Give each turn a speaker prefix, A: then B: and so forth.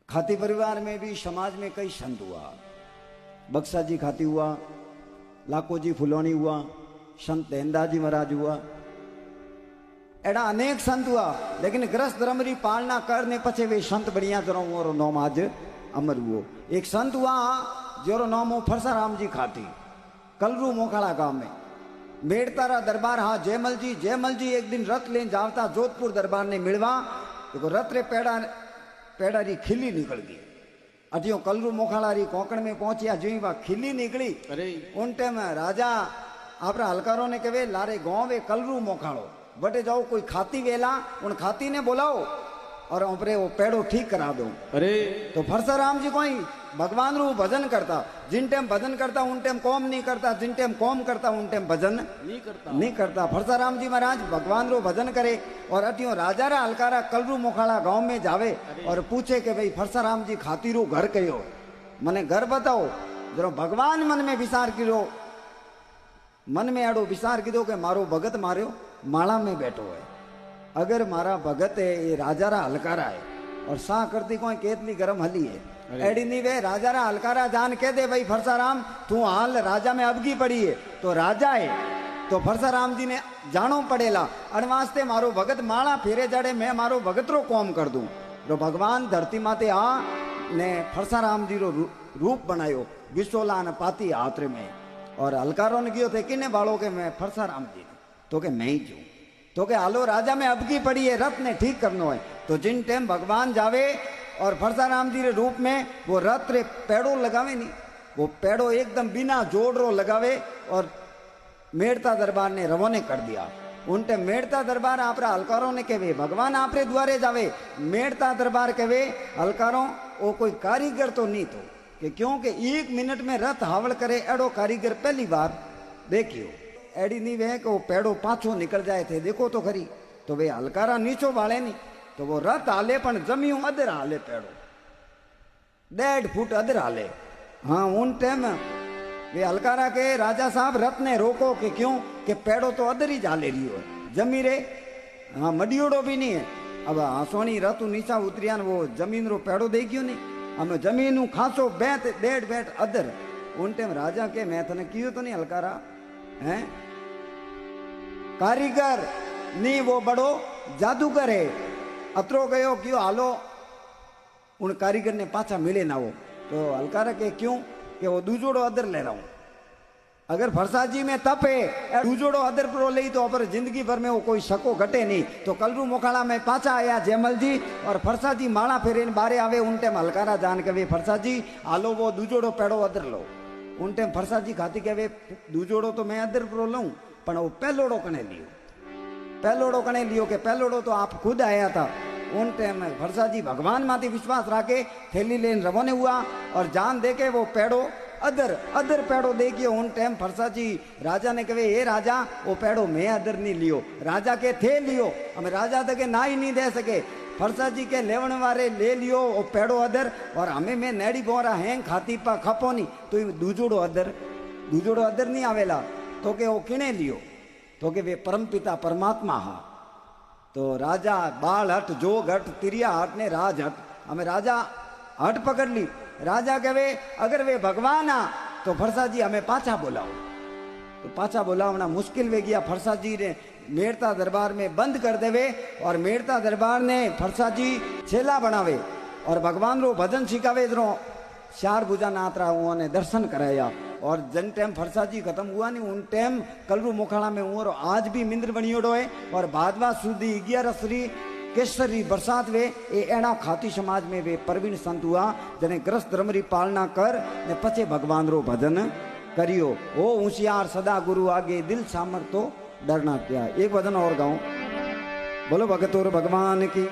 A: खाती परिवार में भी समाज में कई संत हुआ। बक्सा जी खाती हुआ, लाखो जी फुलोनी हुआ, संत देनदास जी महाराज हुआ, एड़ा अनेक संत हुआ। लेकिन ग्रस्त धर्म री पालना करने पछे वे संत बढ़िया तरह और नाम आज अमर हुआ। एक संत हुआ जोरो नाम हो फरसाराम जी खाती, कलरू मोखाड़ा गांव में मेड़तारा दरबार। हाँ जयमल जी एक दिन रथ लेन जावता जोधपुर दरबार ने मिलवा तो रथ रे पेड़ा री खिली निकल गई। अटियो कलरू मोखाड़ा री कोंकण में पहुंचिया, जो ही वह खिली निकली उन टाइम राजा आपरा हलकारों ने कहे लारे गांव वे कलरू मोखाड़ो बटे जाओ कोई खाती वेला उन खाती ने बुलाओ और ऊपरे वो पेड़ो ठीक करा दो। अरे तो फरसाराम जी कोई भगवान रू भजन करता, जिन टाइम भजन करता उन टाइम कौम नहीं करता, जिन टाइम कौम करता उन टाइम भजन नहीं करता। फरसाराम जी महाराज भगवान रू भजन करे और अटियो राजा रा हलकारा कलरू मोखाड़ा गांव में जावे और पूछे कि भाई फरसाराम जी खाती रू घर कयो, मने घर बताओ। जरो भगवान मन में विचार किरो, मन में एडो विचार कीधो कि मारो भगत मार्यो माला में बैठो है, अगर मारा भगत है ये राजा रा हलकारा है और सा करती कोई केतली गरम हली है एडी नहीं वे राजा रा हलकारा जान कह दे भाई फरसाराम तू हाल राजा में अबकी पड़ी है तो राजा है। तो फरसाराम जी ने जानो पड़ेला अनवास्ते मारो भगत माला फेरे जड़े मैं मारो भगत रो कौम कर दूं। तो भगवान धरती माते आ ने फरसाराम जी रो रूप बनायो विशोला न पाती हाथ में और हलकारों ने कियो थे किने बाड़ो के मैं फरसाराम जी ने तो के मैं ही जू तो के हालो राजा में अबकी पड़ी है रथ ने ठीक करनो है। तो जिन टाइम भगवान जावे और फरसाराम जी रे रूप में वो रथ रे पेड़ो लगावे नहीं, वो पेड़ो एकदम बिना जोड़ रो लगावे और मेड़ता दरबार ने रवाने कर दिया। उन टाइम मेड़ता दरबार आपरा हलकारों ने कहे भगवान आपरे द्वारे जावे, मेड़ता दरबार कहे हलकारों वो कोई कारीगर तो नहीं तो कि क्योंकि 1 मिनट में रथ हावड़ करे एडो कारीगर पहली बार देखियो। एडी नहीं वे कि वो पेड़ो पाछो निकल जाए थे देखो तो खरी। तो वे हलकारा नीचो वाले नहीं तो वो रथ हाले पण जमियों अदर हाले, पेड़ो 1.5 फुट अदर हाले। हाँ उन टाइम वे हलकारा के राजा साहब रथ ने रोको कि क्यों कि पेड़ो तो अदर ही जाले रही हो जमी रे। हाँ मडियोड़ो भी नहीं है। अब हासोनी रथ नीचा उतरिया वो जमीन रो पेड़ो दे गयो नहीं, हमें जमीन खासो 1.5 बेट अदर। उन टाइम राजा के मैं तने कियो तो नहीं हलकारा हैं कारीगर नहीं वो बड़ो जादूगर है अतरो गयो क्यों हालो उन कारीगर ने पाछा मिले ना वो। तो हलकारा के क्यों कि वो दूजोड़ो अदर ले रहा हूं, अगर फरसा जी में तप है दूजोड़ो अदर प्रो ले तो अपर जिंदगी भर में वो कोई शको घटे नहीं। तो कलरू मोखाड़ा में पाछा आया जयमल जी और फरसा जी माला फेरे बारे आवे उन टाइम हलकारा जान के वे फरसा जी हालो वो दूजोड़ो पेड़ो अदर लो। उन टाइम फरसा जी खाती के वे दूजोड़ो तो मैं अदर प्रो लूं पण वो पहलोड़ो कने लियो, पहलोड़ो कने लियो के पहलोड़ो तो आप खुद आया था। उन टाइम फरसा जी भगवान माते विश्वास राखे थैली लेन रवाने हुआ और जान दे के वो पेड़ो अदर पेड़ो देखियो। उन टाइम फरसा जी राजा ने कहे हे राजा वो पेड़ो मैं अदर नहीं लियो, राजा के थे लियो, हमें राजा तक ना ही नहीं दे सके। फरसा जी के लेवन वारे ले लियो वो पेड़ो अदर और हमें मैं नेड़ी बोरा हैं खाती पा खपो नहीं तो दूजोड़ो अदर नहीं आवेला तो के वो किने लियो तो के वे परमपिता परमात्मा हा। तो राजा बाल हट जोग हट तिरिया हट ने राज हट, हमें राजा हट पकड़ ली। राजा कहे अगर वे भगवान आ तो फरसा जी हमें पाछा बुलाओ। तो पाछा बुलावना मुश्किल वे गया। फरसा जी ने मेड़ता दरबार में बंद कर देवे और मेड़ता दरबार ने फरसा जी छेला बनावे और भगवान रो भजन सिखावे। जरो 4 भुजा नाथ रहा उन्होंने दर्शन कराया और जन टाइम फरसा जी खत्म हुआ नहीं उन टाइम कलरू मोखाड़ा में हुआ आज भी मिंद्र बनियोड़ो है और भादवा सुदी 11 श्री केसरी बरसात वे ए एना खाती समाज में वे प्रवीण संत हुआ जने ग्रस्त धर्म री पालना कर ने पछे भगवान रो भजन करियो। ओ होशियार सदा गुरु आगे दिल सामर तो डरना क्या। एक भजन और गाऊं, बोलो भगतोर भगवान की।